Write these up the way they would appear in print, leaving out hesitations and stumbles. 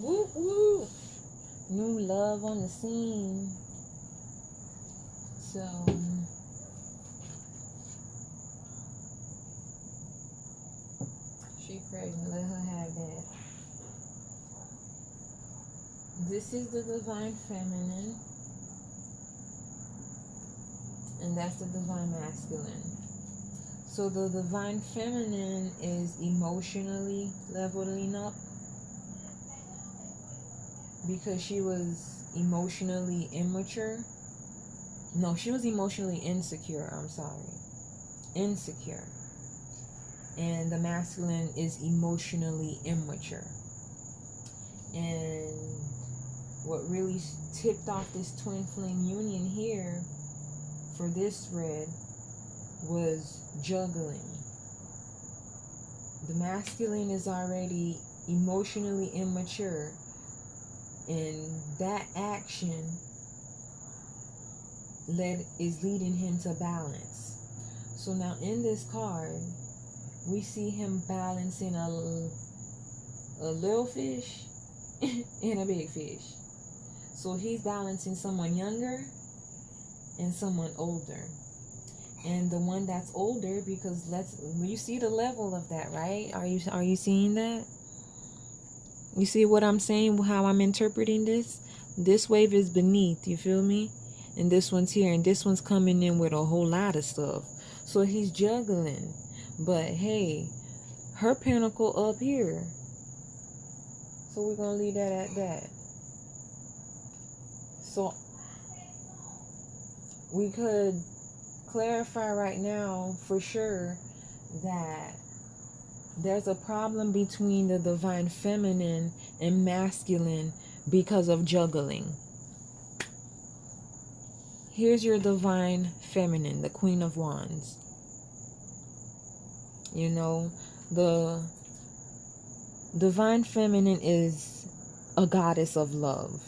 Woo woo. New love on the scene. So she pregnant. Let her have that. This is the divine feminine, and that's the divine masculine. So the divine feminine is emotionally leveling up because she was emotionally immature. No, she was emotionally insecure. I'm sorry. Insecure. And the masculine is emotionally immature. And what really tipped off this twin flame union here for this thread was juggling. The masculine is already emotionally immature, and that action is leading him to balance. So now in this card, we see him balancing a little fish and a big fish. So he's balancing someone younger and someone older. And the one that's older, because you see the level of that, right? Are you seeing that? You see what I'm saying, how I'm interpreting this? This wave is beneath, you feel me? And this one's here, and this one's coming in with a whole lot of stuff. So he's juggling. But hey, her pinnacle up here. So we're going to leave that at that. So we could clarify right now for sure that there's a problem between the divine feminine and masculine because of juggling. Here's your divine feminine, the Queen of Wands. You know, the divine feminine is a goddess of love.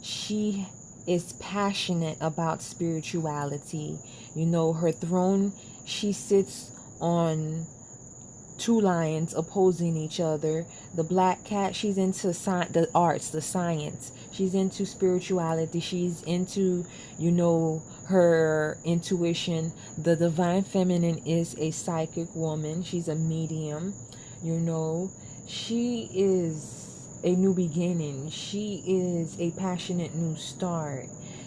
She is passionate about spirituality. You know, her throne, she sits on two lions opposing each other. The black cat, she's into the arts, the science. She's into spirituality. She's into, you know, her intuition. The divine feminine is a psychic woman. She's a medium. You know, she is a new beginning. She is a passionate new start.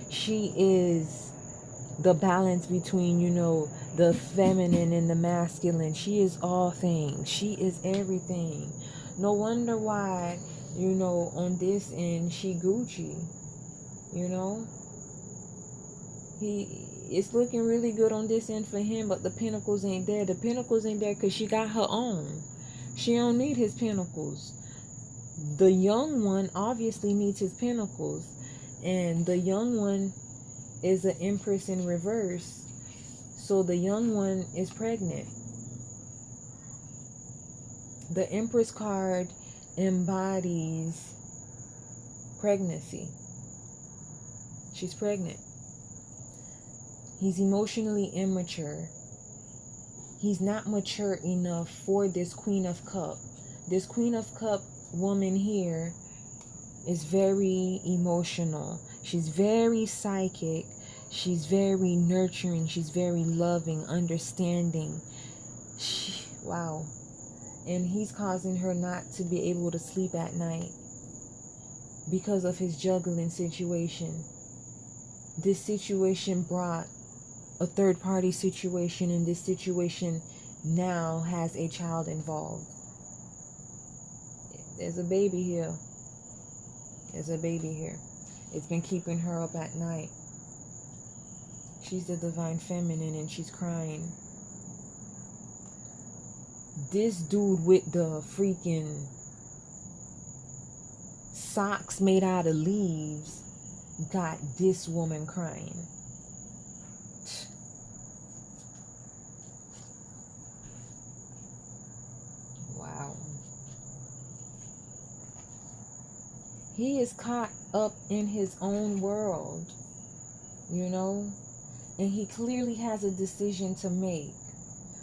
She is the balance between, you know, the feminine and the masculine. She is all things. She is everything. No wonder why, you know, on this end, she Gucci. You know? It's looking really good on this end for him, but the pinnacles ain't there. The pinnacles ain't there because she got her own. She don't need his pinnacles. The young one obviously needs his pinnacles. And the young one is an Empress in reverse. So the young one is pregnant. The Empress card embodies pregnancy. She's pregnant. He's emotionally immature. He's not mature enough for this Queen of Cup. This Queen of Cup woman here is very emotional. She's very psychic. She's very nurturing. She's very loving, understanding. Wow. And he's causing her not to be able to sleep at night because of his juggling situation. This situation brought a third-party situation, and this situation now has a child involved. There's a baby here. There's a baby here. It's been keeping her up at night. She's the divine feminine and she's crying. This dude with the freaking socks made out of leaves got this woman crying. Wow. He is caught up in his own world, you know, and he clearly has a decision to make.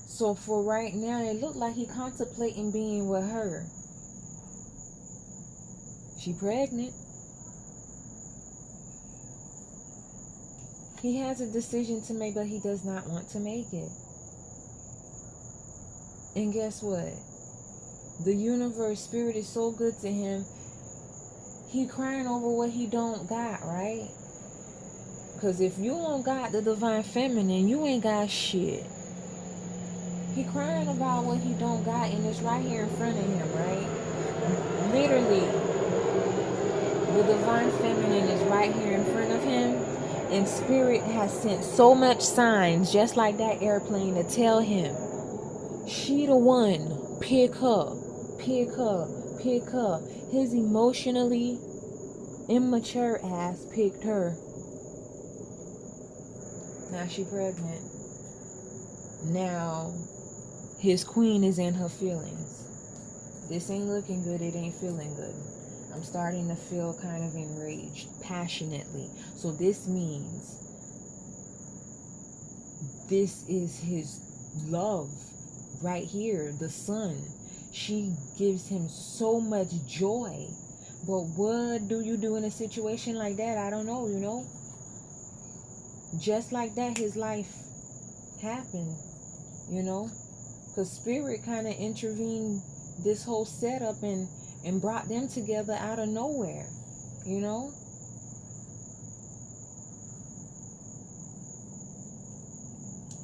So for right now, it looked like he contemplating being with her. She pregnant. He has a decision to make, but he does not want to make it. And guess what? The universe, spirit is so good to him. He crying over what he don't got, right? Because if you don't got the divine feminine, you ain't got shit. He crying about what he don't got, and it's right here in front of him, right? Literally, the divine feminine is right here in front of him, and spirit has sent so much signs, just like that airplane, to tell him, she the one. Pick her, pick her, pick her. His emotionally immature ass picked her. Now she pregnant. Now his queen is in her feelings. This ain't looking good. It ain't feeling good. I'm starting to feel kind of enraged, passionately. So this means this is his love right here, the sun. She gives him so much joy. But what do you do in a situation like that? I don't know, you know. Just like that, his life happened, you know. Because spirit kind of intervened this whole setup and brought them together out of nowhere, you know.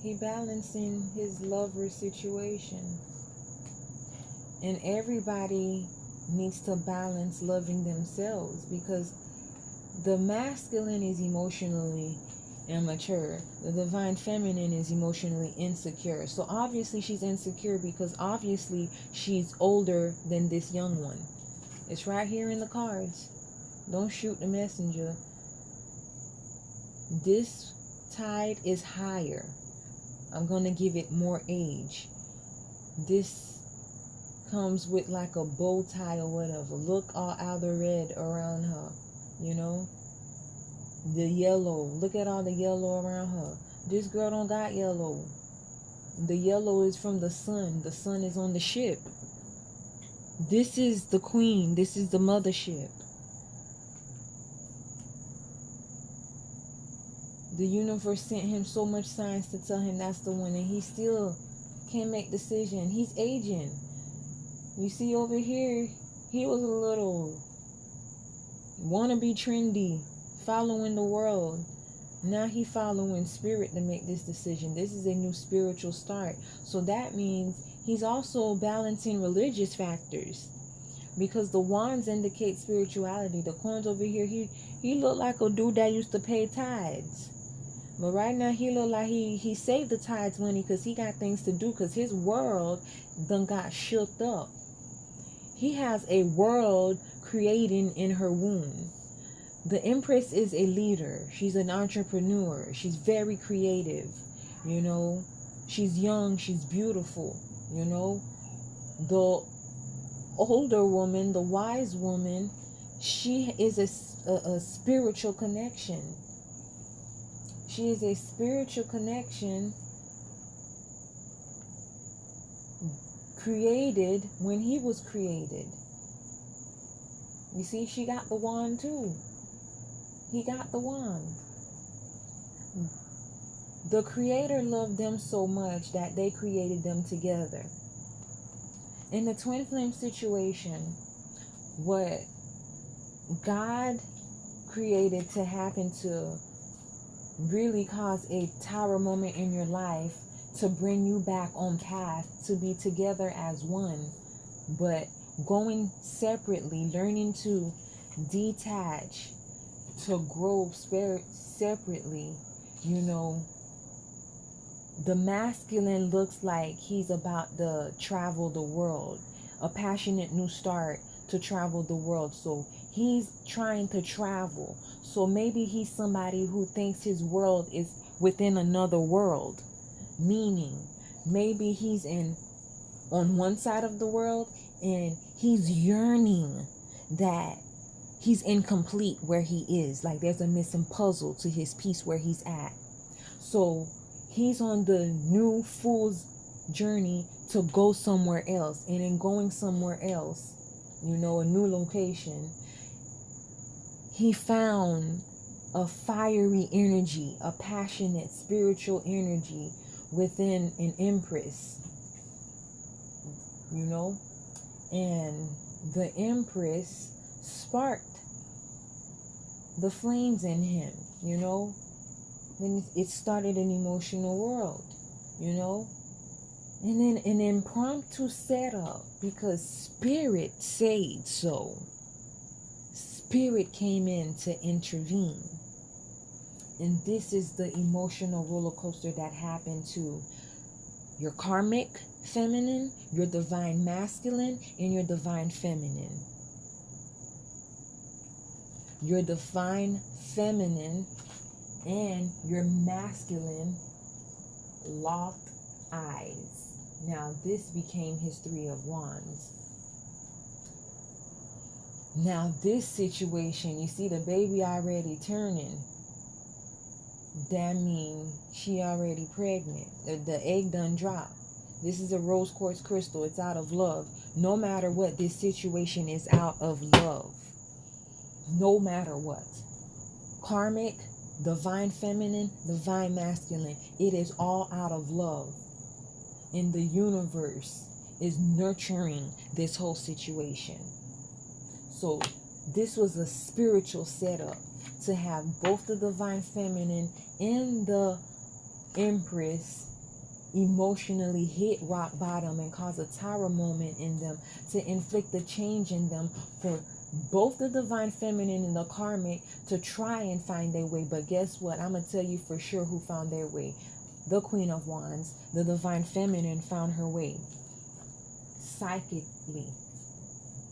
He balancing his lover situation. And everybody needs to balance loving themselves, because the masculine is emotionally immature. The divine feminine is emotionally insecure. So obviously she's insecure because obviously she's older than this young one. It's right here in the cards. Don't shoot the messenger. This tide is higher. I'm going to give it more age. This comes with like a bow tie or whatever. Look all the red around her, you know. The yellow. Look at all the yellow around her. This girl don't got yellow. The yellow is from the sun. The sun is on the ship. This is the queen. This is the mothership. The universe sent him so much signs to tell him that's the one, and he still can't make decision. He's aging. You see over here, he was a little wanna be trendy, following the world. Now he following spirit to make this decision. This is a new spiritual start. So that means he's also balancing religious factors, because the wands indicate spirituality. The coins over here, he looked like a dude that used to pay tithes. But right now he look like he saved the tithes money because he got things to do, because his world done got shook up. He has a world creating in her womb. The Empress is a leader. She's an entrepreneur. She's very creative, you know. She's young. She's beautiful, you know. The older woman, the wise woman, she is a spiritual connection. She is a spiritual connection created when he was created. You see, she got the wand too. He got the wand. The creator loved them so much that they created them together. In the twin flame situation, what God created to happen to really cause a tower moment in your life, to bring you back on path, to be together as one, but going separately, learning to detach, to grow spirit separately. You know, the masculine looks like he's about to travel the world, a passionate new start to travel the world. So he's trying to travel. So maybe he's somebody who thinks his world is within another world. Meaning, maybe he's on one side of the world and he's yearning that he's incomplete where he is. Like there's a missing puzzle to his piece where he's at. So he's on the new fool's journey to go somewhere else. And in going somewhere else, you know, a new location, he found a fiery energy, a passionate spiritual energy within an empress, you know, and the empress sparked the flames in him, you know. Then it started an emotional world, you know. And then an impromptu setup, because spirit said so. Spirit came in to intervene. And this is the emotional roller coaster that happened to your karmic feminine, your divine masculine, and your divine feminine. Your divine feminine and your masculine locked eyes. Now this became his Three of Wands. Now this situation, you see the baby already turning. That means she already pregnant. The egg done dropped. This is a rose quartz crystal. It's out of love. No matter what, this situation is out of love. No matter what. Karmic, divine feminine, divine masculine. It is all out of love. And the universe is nurturing this whole situation. So this was a spiritual setup to have both the divine feminine and the empress emotionally hit rock bottom and cause a tower moment in them, to inflict a change in them, for both the divine feminine and the karmic to try and find their way. But guess what? I'm going to tell you for sure who found their way. The Queen of Wands, the divine feminine, found her way psychically.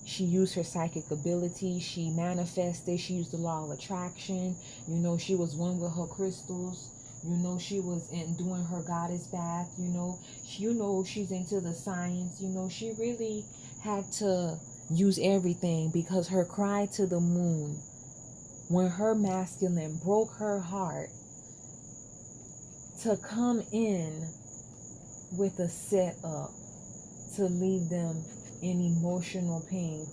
She used her psychic ability. She manifested. She used the law of attraction. You know, she was one with her crystals. You know, she was doing her goddess bath. You know, she's into the science. You know, she really had to use everything, because her cry to the moon, when her masculine broke her heart, to come in with a setup to leave them in emotional pain.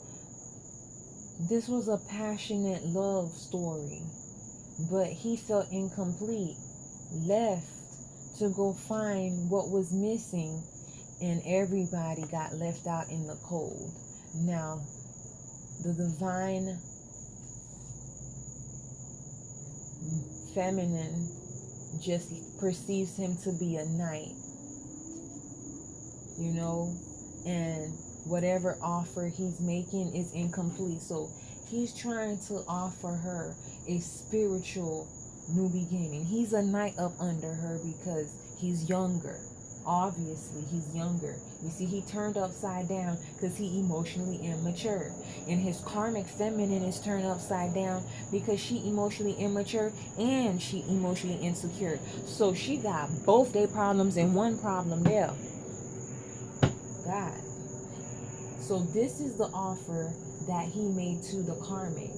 This was a passionate love story, but he felt incomplete, left to go find what was missing, and everybody got left out in the cold. Now, the divine feminine just perceives him to be a knight, you know, and whatever offer he's making is incomplete. So he's trying to offer her a spiritual new beginning. He's a knight up under her because he's younger. Obviously, he's younger. You see, he turned upside down because he emotionally immature. And his karmic feminine is turned upside down because she emotionally immature and she emotionally insecure. So she got both their problems and one problem there. God. So this is the offer that he made to the karmic.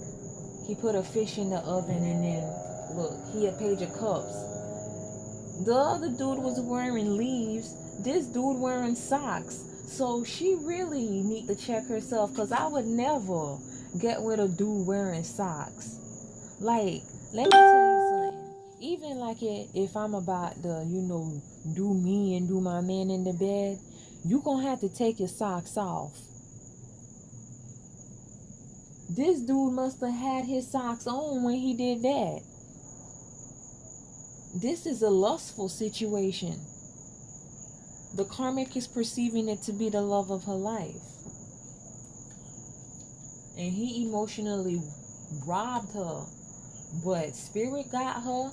He put a fish in the oven, and then, look, he a page of cups. The other dude was wearing leaves. This dude wearing socks. So she really need to check herself, because I would never get with a dude wearing socks. Like, let me tell you something. Even like if I'm about to, you know, do me and do my man in the bed, you gonna have to take your socks off. This dude must have had his socks on when he did that. This is a lustful situation. The karmic is perceiving it to be the love of her life. And he emotionally robbed her. But spirit got her.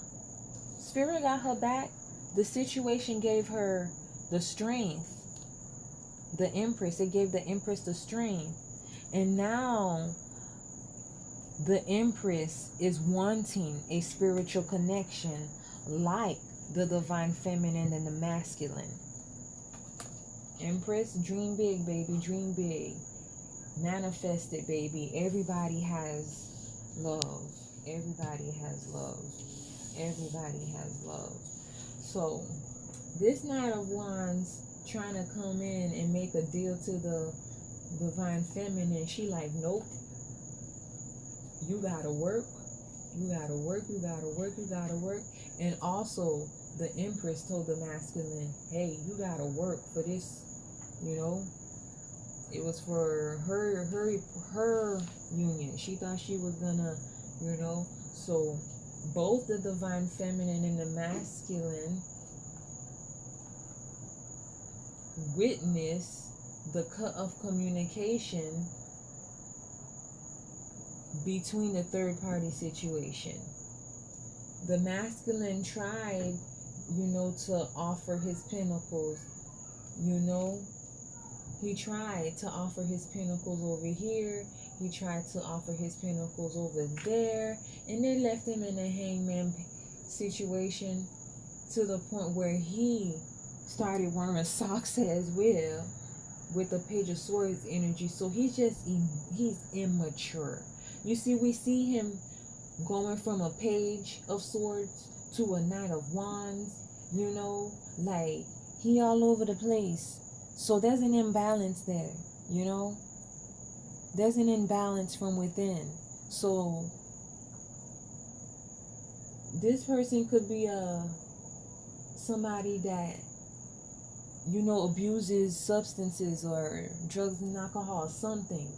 Spirit got her back. The situation gave her the strength. The empress, it gave the empress the strength. And now the empress is wanting a spiritual connection like the divine feminine and the masculine. Empress, dream big, baby, dream big. Manifest it, baby. Everybody has love. Everybody has love. Everybody has love. So, this Knight of Wands trying to come in and make a deal to the divine feminine, she like, nope. you gotta work, you gotta work, you gotta work, you gotta work. And also, the Empress told the masculine, hey, you gotta work for this, you know. It was for her union. She thought she was gonna, you know. So both the divine feminine and the masculine witness the cut of communication between the third party situation. The masculine tried, you know, to offer his pinnacles, you know. He tried to offer his pinnacles over here. He tried to offer his pinnacles over there. And they left him in a hangman situation to the point where he started wearing socks as well with the Page of Swords energy. So he's immature. You see, we see him going from a Page of Swords to a Knight of Wands, you know, like he all over the place. So there's an imbalance there, you know. There's an imbalance from within. So this person could be somebody that, you know, abuses substances or drugs and alcohol, something.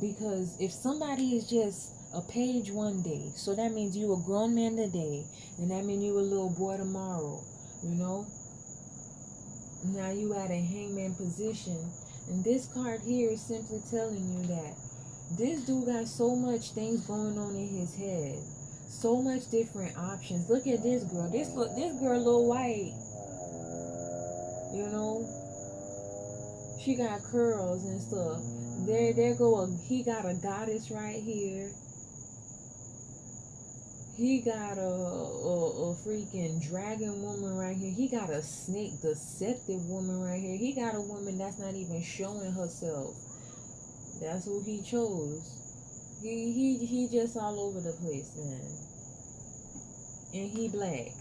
Because if somebody is just a page one day, so that means you a grown man today, and that means you a little boy tomorrow, you know. Now you at a hangman position, and this card here is simply telling you that this dude got so much things going on in his head, so much different options. Look at this girl. This girl a little white, you know. She got curls and stuff. He got a goddess right here. He got a freaking dragon woman right here. He got a snake deceptive woman right here. He got a woman that's not even showing herself. That's who he chose. He just all over the place, man. And he black.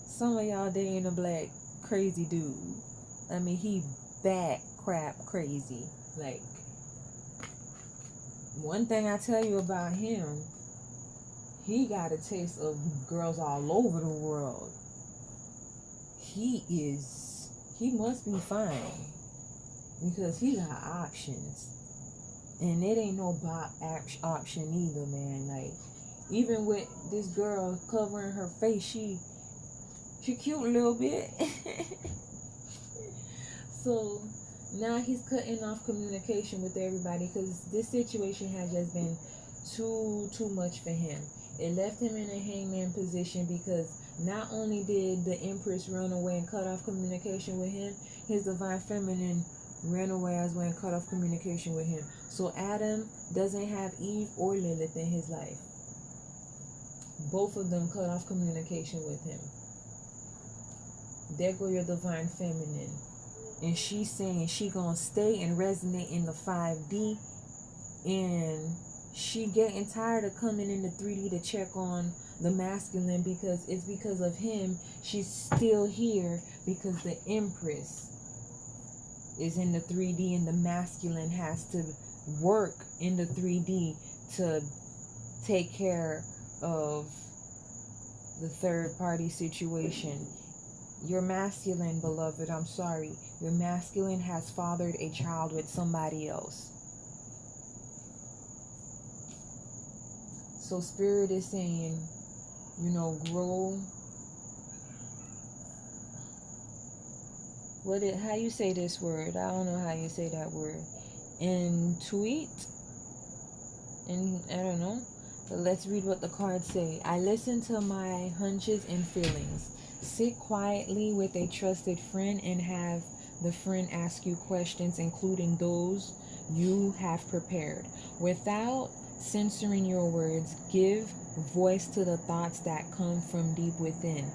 Some of y'all dating a black crazy dude. I mean, he back crap crazy. Like, one thing I tell you about him, he got a taste of girls all over the world. He must be fine. Because he got options. And it ain't no option either, man. Like, even with this girl covering her face, she cute a little bit. So, now he's cutting off communication with everybody because this situation has just been too much for him. It left him in a hangman position because not only did the Empress run away and cut off communication with him, his divine feminine ran away as well and cut off communication with him. So Adam doesn't have Eve or Lilith in his life. Both of them cut off communication with him. There go your divine feminine. And she's saying she gonna stay and resonate in the 5D. And she getting tired of coming in the 3D to check on the masculine because it's because of him she's still here, because the Empress is in the 3D and the masculine has to work in the 3D to take care of the third party situation. Your masculine, beloved, I'm sorry, your masculine has fathered a child with somebody else. So Spirit is saying, you know, grow. How you say this word? I don't know how you say that word. Intuit? And I don't know. But let's read what the cards say. I listen to my hunches and feelings. Sit quietly with a trusted friend and have the friend ask you questions, including those you have prepared. Without censoring your words, give voice to the thoughts that come from deep within.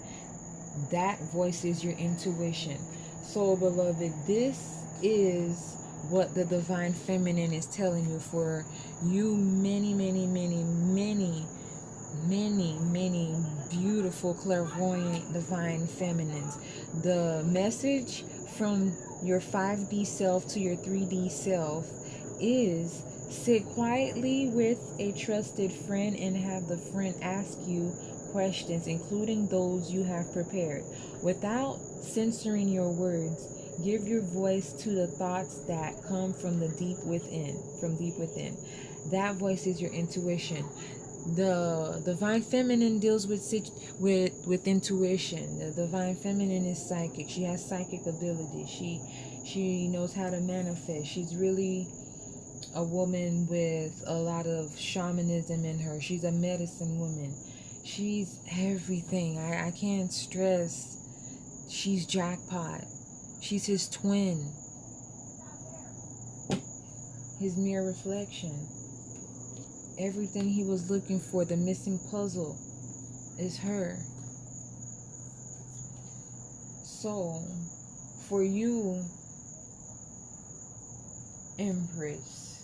That voice is your intuition. So, beloved, this is what the divine feminine is telling you for you many beautiful clairvoyant divine feminines. The message from your 5D self to your 3D self is Sit quietly with a trusted friend and have the friend ask you questions, including those you have prepared. Without censoring your words, give your voice to the thoughts that come from the deep within, from deep within. That voice is your intuition. The divine feminine deals with with intuition. The divine feminine is psychic. She has psychic ability. She knows how to manifest. She's really a woman with a lot of shamanism in her. She's a medicine woman. She's everything. I can't stress. She's jackpot. She's his twin, his mere reflection. Everything he was looking for, the missing puzzle, is her. So, for you, Empress,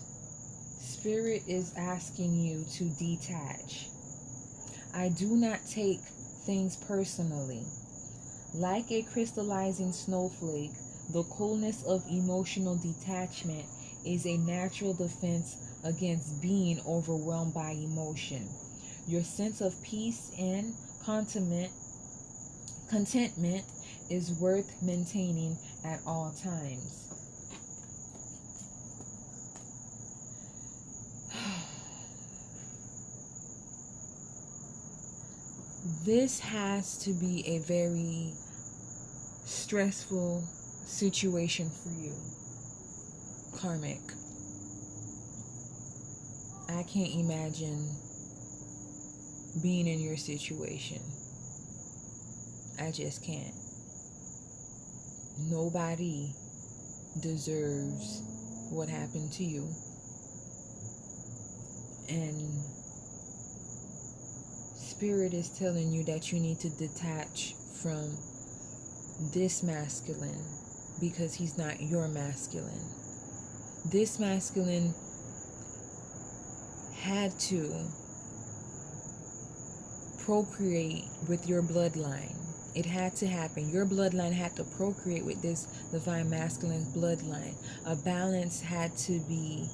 Spirit is asking you to detach. I do not take things personally. Like a crystallizing snowflake, the coolness of emotional detachment is a natural defense against being overwhelmed by emotion. Your sense of peace and contentment is worth maintaining at all times. This has to be a very stressful situation for you, karmic. I can't imagine being in your situation. I just can't. Nobody deserves what happened to you. And Spirit is telling you that you need to detach from this masculine because he's not your masculine. This masculine had to procreate with your bloodline. It had to happen. Your bloodline had to procreate with this divine masculine bloodline. A balance had to be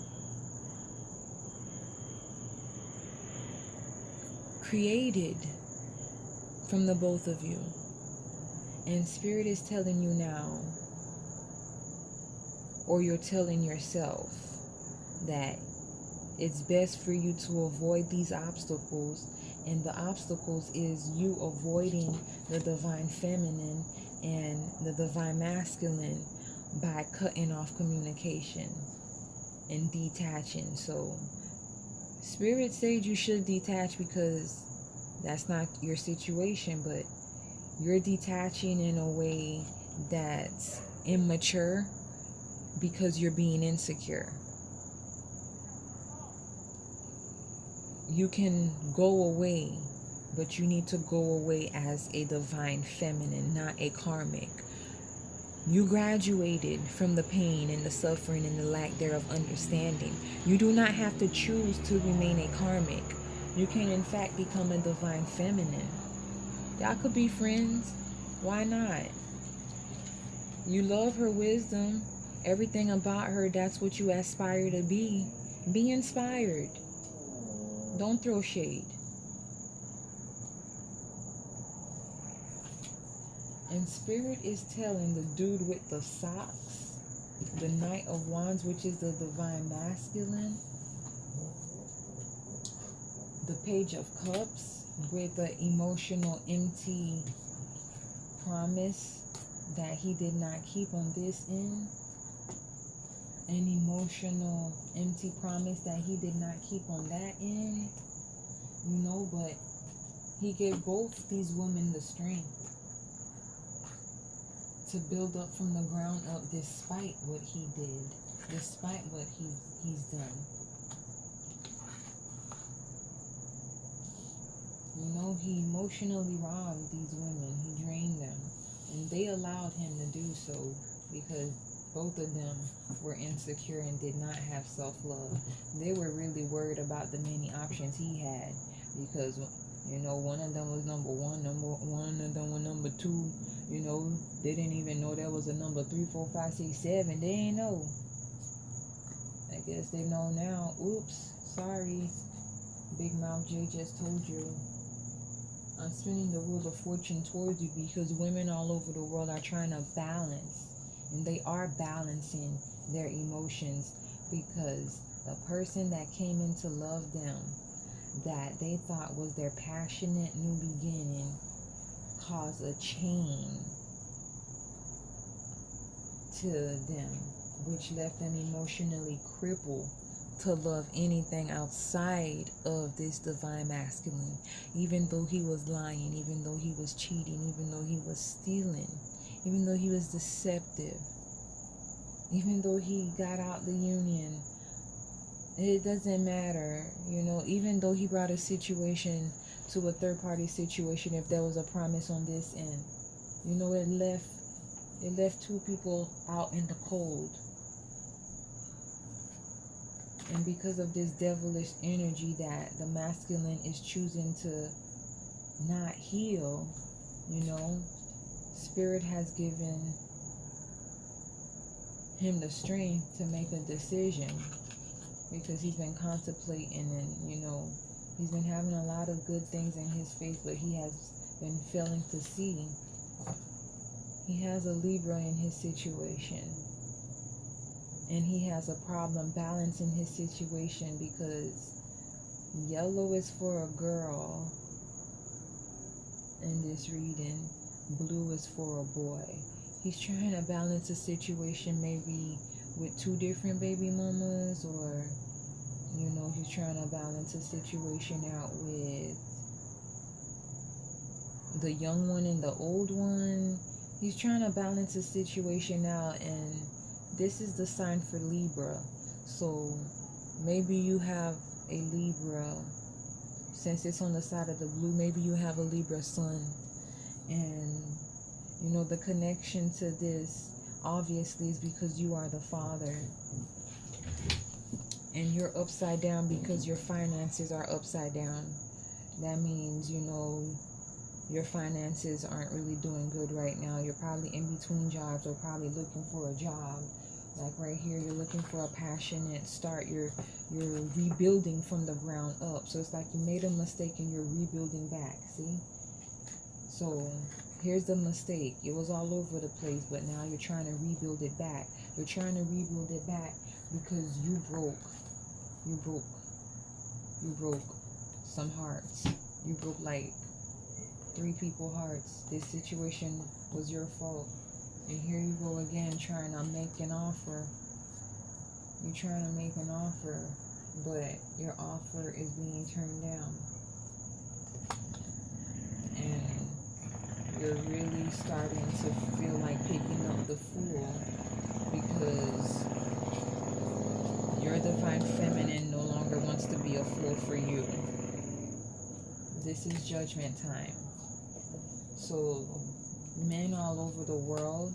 created from the both of you. And Spirit is telling you now, or you're telling yourself, that it's best for you to avoid these obstacles. And the obstacles is you avoiding the divine feminine and the divine masculine by cutting off communication and detaching. So Spirit said you should detach because that's not your situation, but you're detaching in a way that's immature because you're being insecure. You can go away, but you need to go away as a divine feminine, not a karmic. You graduated from the pain and the suffering and the lack thereof understanding. You do not have to choose to remain a karmic. You can in fact become a divine feminine. Y'all could be friends. Why not? You love her wisdom. Everything about her, that's what you aspire to be. Be inspired. Don't throw shade. And Spirit is telling the dude with the socks, the Knight of Wands, which is the divine masculine, the Page of Cups with the emotional empty promise that he did not keep on this end, an emotional empty promise that he did not keep on that end, but he gave both these women the strength to build up from the ground up despite what he did, despite what he's done. He emotionally robbed these women. He drained them. And they allowed him to do so because both of them were insecure and did not have self-love. They were really worried about the many options he had because, one of them was number one of them was number two. They didn't even know there was a number 3, 4, 5, 6, 7. They ain't know. guess they know now. Oops, sorry. Big Mouth J just told you. I'm spinning the wheel of fortune towards you because women all over the world are trying to balance. And they are balancing their emotions because the person that came in to love them, that they thought was their passionate new beginning, caused a chain to them, which left them emotionally crippled to love anything outside of this divine masculine. Even though he was lying, even though he was cheating, even though he was stealing, even though he was deceptive, even though he got out the union, it doesn't matter, even though he brought a situation to a third party situation, if there was a promise on this end, it left two people out in the cold. And because of this devilish energy that the masculine is choosing to not heal, Spirit has given him the strength to make a decision, because he's been contemplating and, he's been having a lot of good things in his face, but he has been failing to see. He has a Libra in his situation. And he has a problem balancing his situation because yellow is for a girl in this reading, blue is for a boy. He's trying to balance a situation maybe with two different baby mamas, or, he's trying to balance a situation out with the young one and the old one. He's trying to balance a situation out, and this is the sign for Libra. So maybe you have a Libra, since it's on the side of the blue, maybe you have a Libra sun. And, the connection to this obviously is because you are the father. And you're upside down because your finances are upside down. That means, your finances aren't really doing good right now. You're probably in between jobs or probably looking for a job. Like right here, you're looking for a passionate start. You're rebuilding from the ground up. So it's like you made a mistake and you're rebuilding back. See? So here's the mistake. It was all over the place, but now you're trying to rebuild it back. You're trying to rebuild it back because you broke some hearts. You broke like 3 people's hearts. This situation was your fault. And here you go again trying to make an offer. You're trying to make an offer, but your offer is being turned down. And you're really starting to feel like picking up the Fool, because your divine feminine no longer wants to be a fool for you. This is judgment time. So men all over the world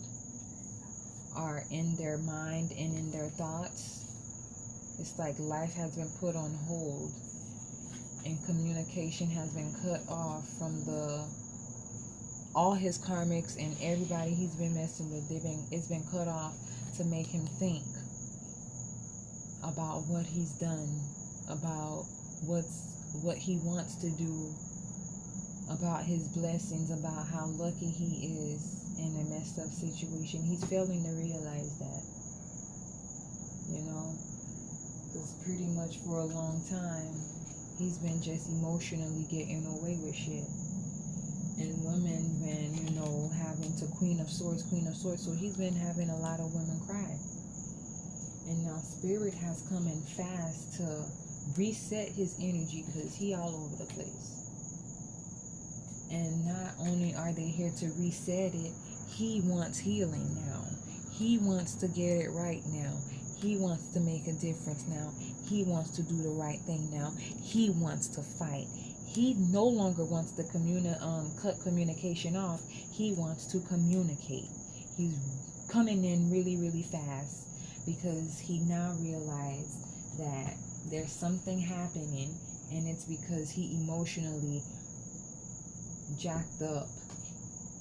are in their mind and in their thoughts. It's like life has been put on hold and communication has been cut off from all his karmics and everybody he's been messing with. It's been cut off to make him think about what he's done, about what he wants to do, about his blessings, about how lucky he is in a messed up situation. He's failing to realize that, because pretty much for a long time he's been just emotionally getting away with shit, and women been having to Queen of Swords, so he's been having a lot of women cry. And now Spirit has come in fast to reset his energy, because he all over the place. And not only are they here to reset it, he wants healing now. He wants to get it right now. He wants to make a difference now. He wants to do the right thing now. He wants to fight. He no longer wants to cut communication off. He wants to communicate. He's coming in really, really fast, because he now realized that there's something happening, and it's because he emotionally jacked up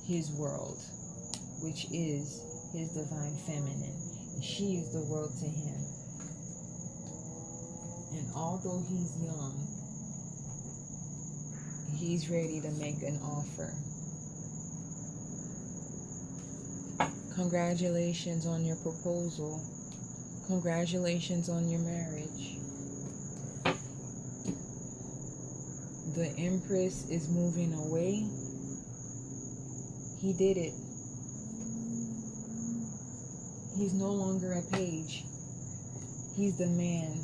his world, which is his divine feminine. She is the world to him. And although he's young, he's ready to make an offer. Congratulations on your proposal. Congratulations on your marriage. The Empress is moving away. He did it. He's no longer a page. He's the man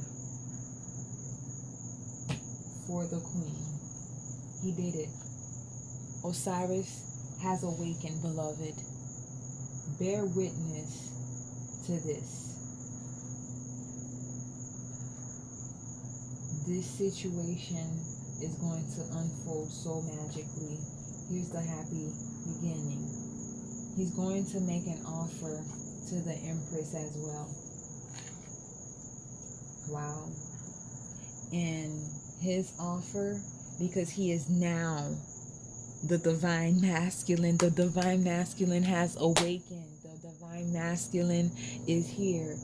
for the queen. He did it. Osiris has awakened, beloved. Bear witness to this. This situation is going to unfold so magically. Here's the happy beginning. He's going to make an offer to the Empress as well. Wow. And his offer, because he is now the divine masculine has awakened. The divine masculine is here.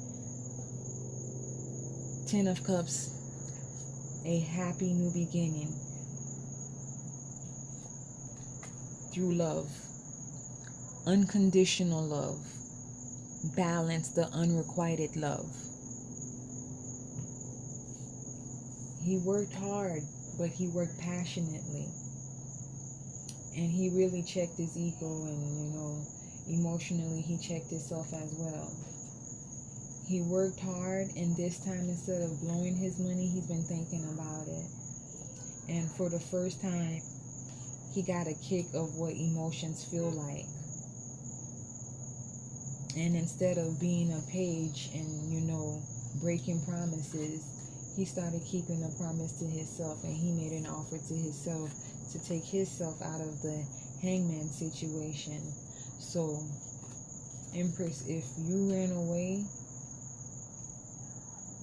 10 of Cups, a happy new beginning through love, unconditional love, balance, the unrequited love. He worked hard, but he worked passionately. And he really checked his ego, and, emotionally he checked himself as well. He worked hard, and this time, instead of blowing his money, he's been thinking about it. And for the first time, he got a kick of what emotions feel like. And instead of being a page and, breaking promises, he started keeping a promise to himself, and he made an offer to himself to take himself out of the hangman situation. So, Empress, if you ran away,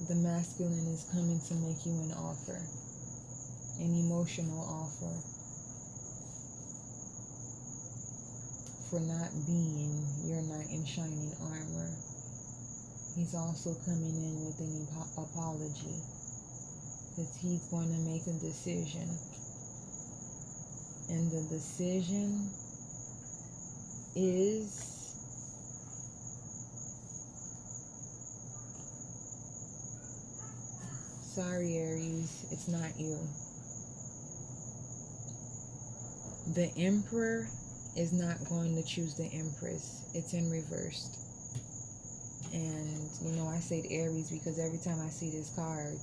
the masculine is coming to make you an offer, an emotional offer, for not being your knight in shining armor. He's also coming in with an apology, because he's going to make a decision. And the decision is sorry, Aries, it's not you. The Emperor is not going to choose the Empress. It's in reversed. And, I said Aries because every time I see this card,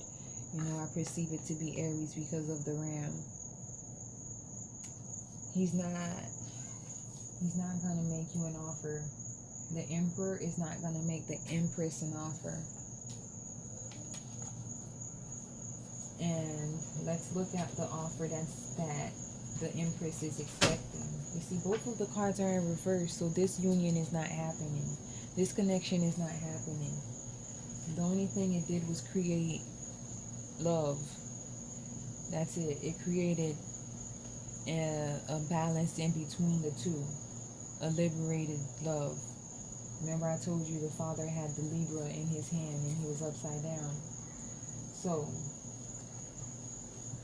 I perceive it to be Aries because of the Ram. He's not going to make you an offer. The Emperor is not going to make the Empress an offer. And let's look at the offer that the Empress is expecting. You see, both of the cards are in reverse, so this union is not happening. This connection is not happening. The only thing it did was create love. That's it. It created a balance in between the two, a liberated love. Remember, I told you the father had the Libra in his hand and he was upside down. So,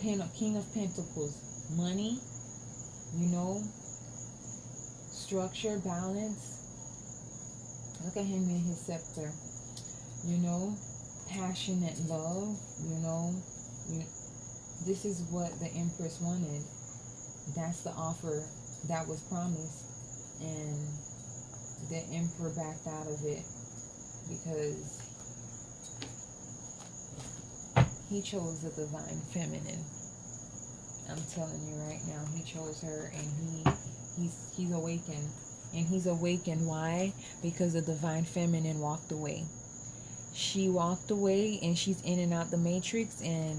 King of Pentacles, money, structure, balance. Look at him in his scepter. Passionate love. This is what the Empress wanted. That's the offer that was promised, and the Emperor backed out of it because he chose the divine feminine. I'm telling you right now, he chose her, and he's awakened. And he's awakened. Why? Because the divine feminine walked away. She walked away, and she's in and out the matrix, and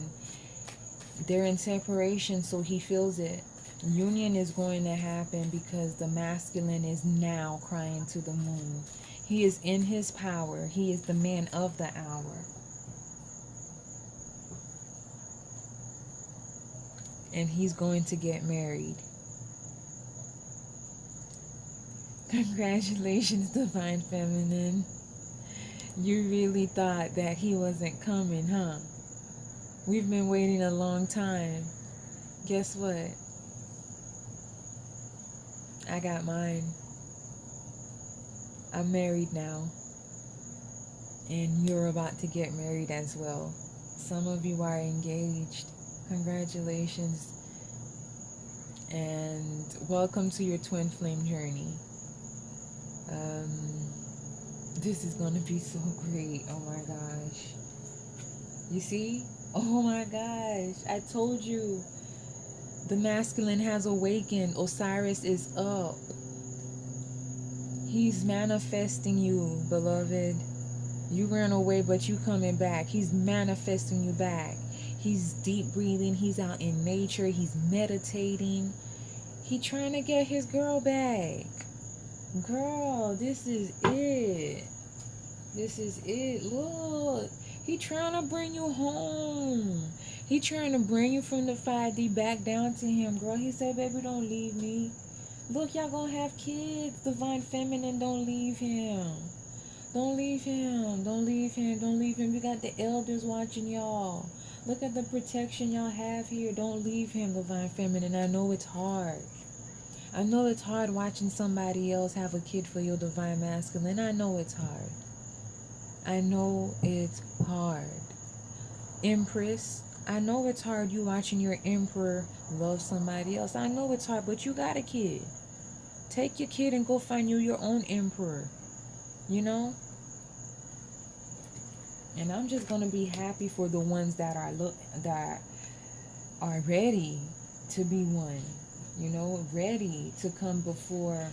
they're in separation, so he feels it. Union is going to happen because the masculine is now crying to the moon. He is in his power. He is the man of the hour. And he's going to get married. Congratulations, divine feminine. You really thought that he wasn't coming, huh? We've been waiting a long time. Guess what? I got mine. I'm married now, and you're about to get married as well. Some of you are engaged. Congratulations, and welcome to your twin flame journey. Um, this is gonna be so great. Oh my gosh. You see? Oh my gosh. I told you. The masculine has awakened. Osiris is up. He's manifesting you, beloved. You ran away, but you coming back. He's manifesting you back. He's deep breathing. He's out in nature. He's meditating. He trying to get his girl back. Girl, this is it. This is it. Look. He trying to bring you home. He trying to bring you from the 5D back down to him, girl. He said, baby, don't leave me. Look, y'all gonna have kids. Divine Feminine, don't leave him. Don't leave him. Don't leave him. Don't leave him. You got the elders watching y'all. Look at the protection y'all have here. Don't leave him, Divine Feminine. I know it's hard. I know it's hard watching somebody else have a kid for your Divine Masculine. I know it's hard. I know it's hard. Empress, I know it's hard you watching your Emperor love somebody else. I know it's hard, but you got a kid. Take your kid and go find you your own Emperor. You know? And I'm just gonna be happy for the ones that are ready to be one. You know, ready to come before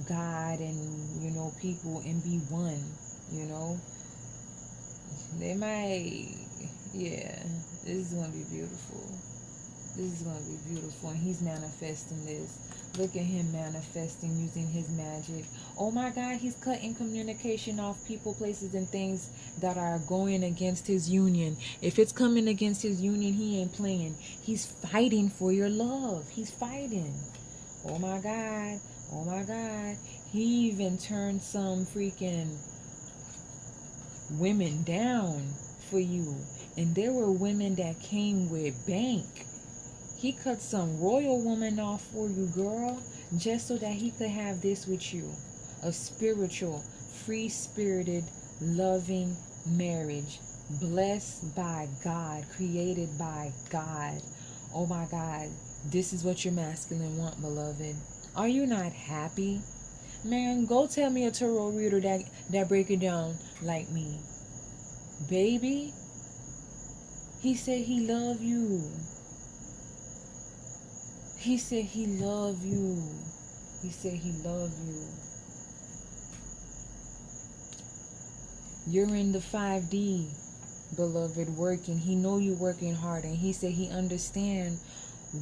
God and, you know, people and be one. You know? They might, yeah, this is going to be beautiful. This is going to be beautiful. And he's manifesting this. Look at him manifesting using his magic. Oh my God, he's cutting communication off people, places, and things that are going against his union. If it's coming against his union, he ain't playing. He's fighting for your love. He's fighting. Oh my God. Oh my God. He even turned some freaking women down for you, and there were women that came with bank. He cut some royal woman off for you, girl, just so that he could have this with you, a spiritual, free-spirited, loving marriage, blessed by God, created by God. Oh my God, this is what your masculine want, beloved. Are you not happy? Man, go tell me a tarot reader that break it down like me. Baby, he said he love you. He said he love you. He said he love you. You're in the 5D, beloved, working. He know you working hard, and he said he understand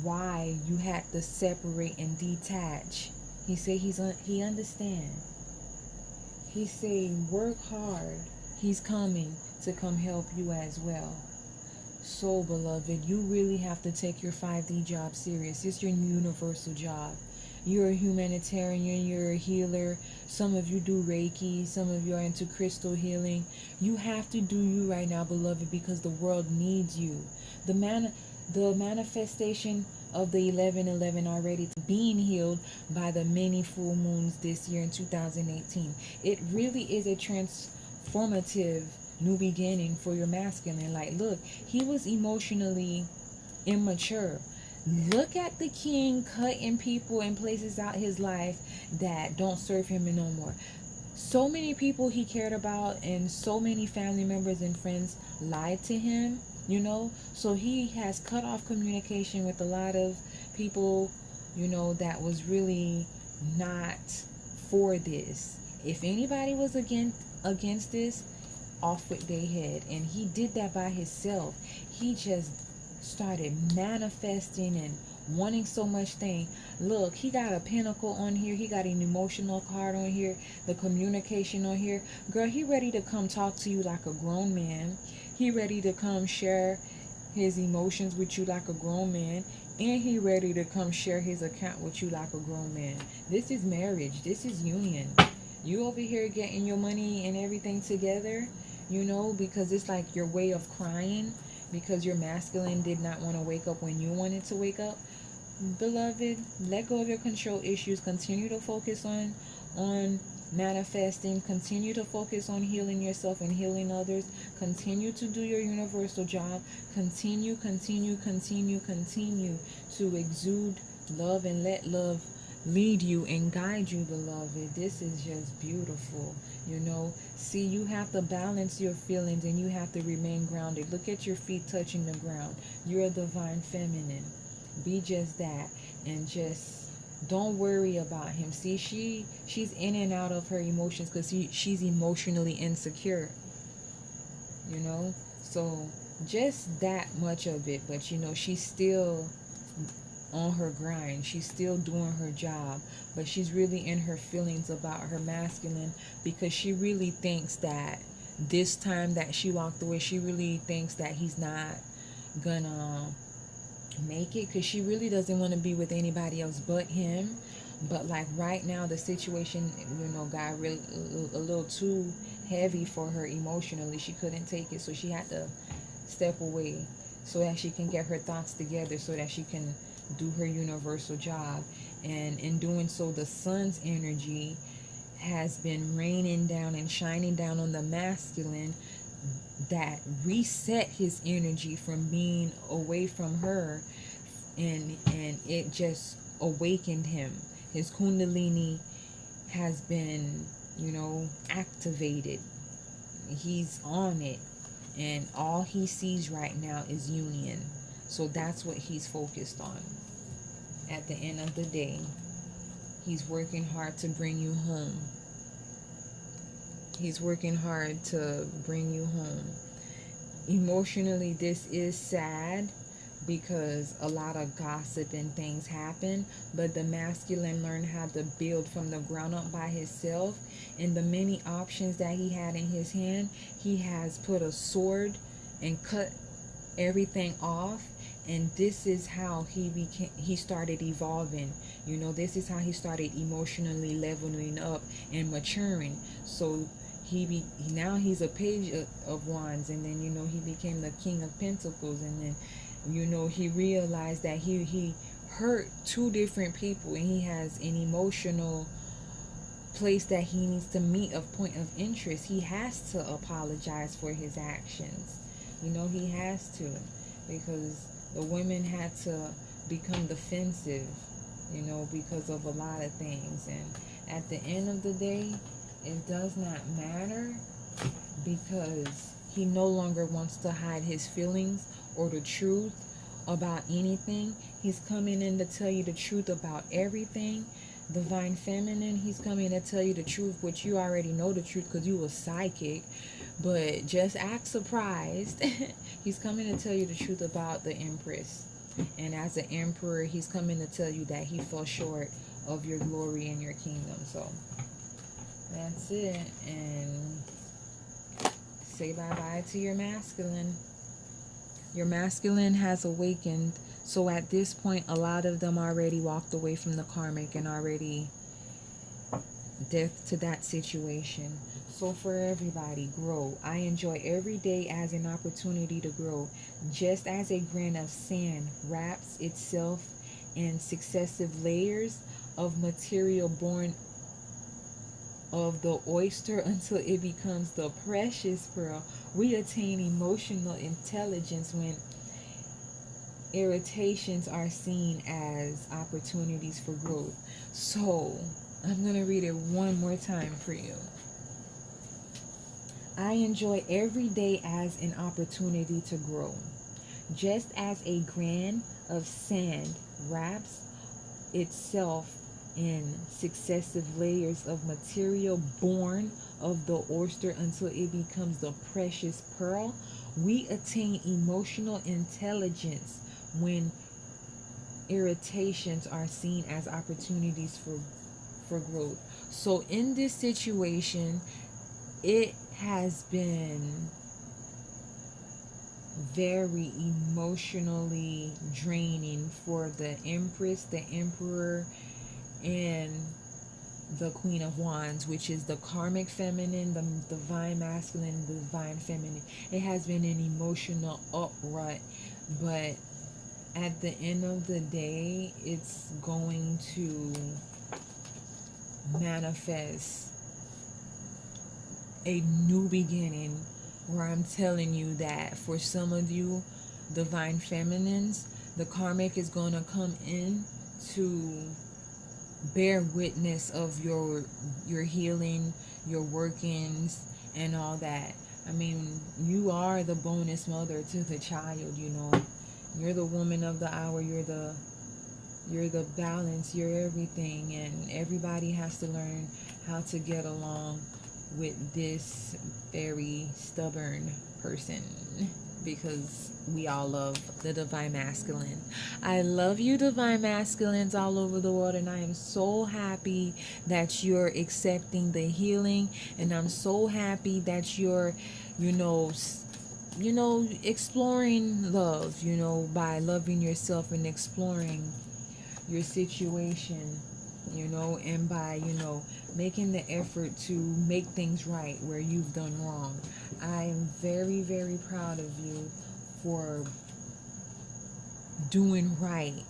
why you had to separate and detach. He said he understand. He say work hard. He's coming to come help you as well. So, beloved, you really have to take your 5D job serious. It's your universal job. You're a humanitarian, you're a healer. Some of you do Reiki, some of you are into crystal healing. You have to do you right now, beloved, because the world needs you. The manifestation of the 11:11 already being healed by the many full moons this year in 2018. It really is a transformative new beginning for your masculine. Like, look, he was emotionally immature. Look at the king cutting people and places out his life that don't serve him no more. So many people he cared about and so many family members and friends lied to him, you know. So he has cut off communication with a lot of people, you know, that was really not for this. If anybody was against this, off with their head. And he did that by himself. He just started manifesting and wanting so much thing. Look, he got a pinnacle on here. He got an emotional card on here. The communication on here. Girl, he ready to come talk to you like a grown man. He ready to come share his emotions with you like a grown man. And he ready to come share his account with you like a grown man. This is marriage. This is union. You over here getting your money and everything together, you know, because it's like your way of crying. because your masculine did not want to wake up when you wanted to wake up. Beloved, let go of your control issues. Continue to focus on manifesting. Continue to focus on healing yourself and healing others. Continue to do your universal job. Continue to exude love and let love lead you and guide you, beloved. This is just beautiful. See, you have to balance your feelings and you have to remain grounded. Look at your feet touching the ground. You're a divine feminine. Be just that, and just don't worry about him. See, she's in and out of her emotions because she's emotionally insecure. you know so just that much of it. But she's still on her grind, she's still doing her job, but she's really in her feelings about her masculine, because she really thinks that this time that she walked away, she really thinks that he's not gonna make it, because she really doesn't want to be with anybody else but him. But like right now, the situation got really a little too heavy for her emotionally. She couldn't take it, so she had to step away so that she can get her thoughts together, so that she can do her universal job. And in doing so, the sun's energy has been raining down and shining down on the masculine, that reset his energy from being away from her, and it just awakened him. His kundalini has been activated. He's on it, and all he sees right now is union. So that's what he's focused on. At the end of the day, he's working hard to bring you home. He's working hard to bring you home. Emotionally, this is sad because a lot of gossip and things happen, but the masculine learned how to build from the ground up by himself. And the many options that he had in his hand, he has put a sword and cut everything off. And this is how he started evolving. This is how he started emotionally leveling up and maturing. So now he's a page of wands, and then he became the king of pentacles. And then he realized that he hurt two different people, and he has an emotional place that he needs to meet, a point of interest. He has to apologize for his actions. He has to, because the women had to become defensive, because of a lot of things. And at the end of the day, it does not matter, because he no longer wants to hide his feelings or the truth about anything. He's coming in to tell you the truth about everything. Divine feminine, he's coming to tell you the truth, which you already know the truth because you were psychic, but just act surprised. He's coming to tell you the truth about the Empress. And as an emperor, he's coming to tell you that he fell short of your glory and your kingdom. So that's it. And say bye-bye to your masculine. Your masculine has awakened. So at this point, a lot of them already walked away from the karmic and already death to that situation. So for everybody, grow. I enjoy every day as an opportunity to grow. Just as a grain of sand wraps itself in successive layers of material born of the oyster until it becomes the precious pearl, we attain emotional intelligence when irritations are seen as opportunities for growth. So I'm going to read it one more time for you. I enjoy every day as an opportunity to grow. Just as a grain of sand wraps itself in successive layers of material born of the oyster until it becomes the precious pearl, we attain emotional intelligence when irritations are seen as opportunities for growth. So in this situation, it has been very emotionally draining for the Empress, the Emperor, and the Queen of Wands, which is the karmic feminine, the divine masculine, the divine feminine. It has been an emotional uprut, but at the end of the day, it's going to manifest a new beginning, where I'm telling you that for some of you divine feminines, the karmic is going to come in to bear witness of your healing, your workings, and all that. I mean, you are the bonus mother to the child, you know. You're the woman of the hour, you're the balance, you're everything, and everybody has to learn how to get along with this very stubborn person, because we all love the divine masculine. I love you, divine masculines all over the world, and I am so happy that you're accepting the healing, and I'm so happy that you're, you know, exploring love, by loving yourself and exploring your situation, and by, making the effort to make things right where you've done wrong. I am very, very proud of you for doing right.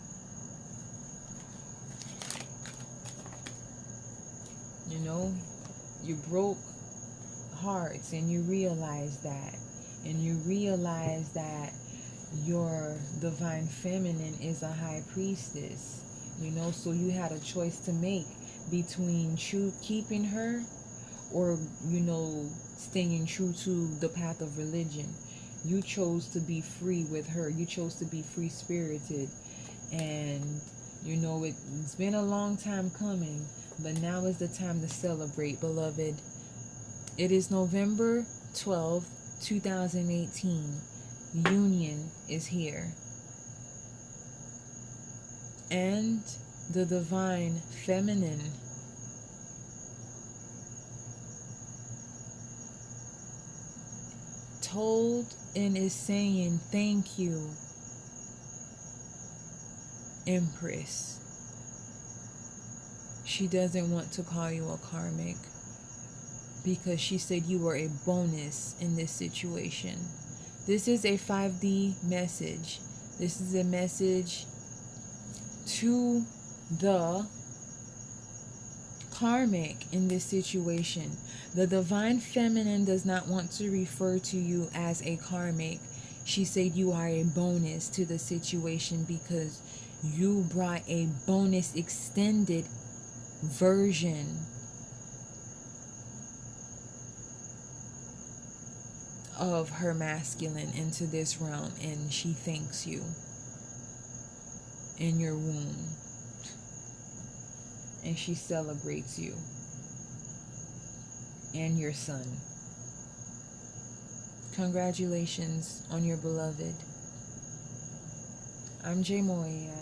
You broke hearts, and you realize that. And you realize that your divine feminine is a high priestess, so you had a choice to make between keeping her, or staying true to the path of religion. You chose to be free with her. You chose to be free spirited, and it's been a long time coming, but now is the time to celebrate, beloved. It is November 12th, 2018. Union is here. And the divine feminine told and is saying thank you, Empress. She doesn't want to call you a karmic, because she said you were a bonus in this situation. This is a 5D message. This is a message to the karmic in this situation. The divine feminine does not want to refer to you as a karmic. She said you are a bonus to the situation, because you brought a bonus extended version of her masculine into this realm, and she thanks you in your womb, and she celebrates you and your son. Congratulations on your beloved. I'm J Moya.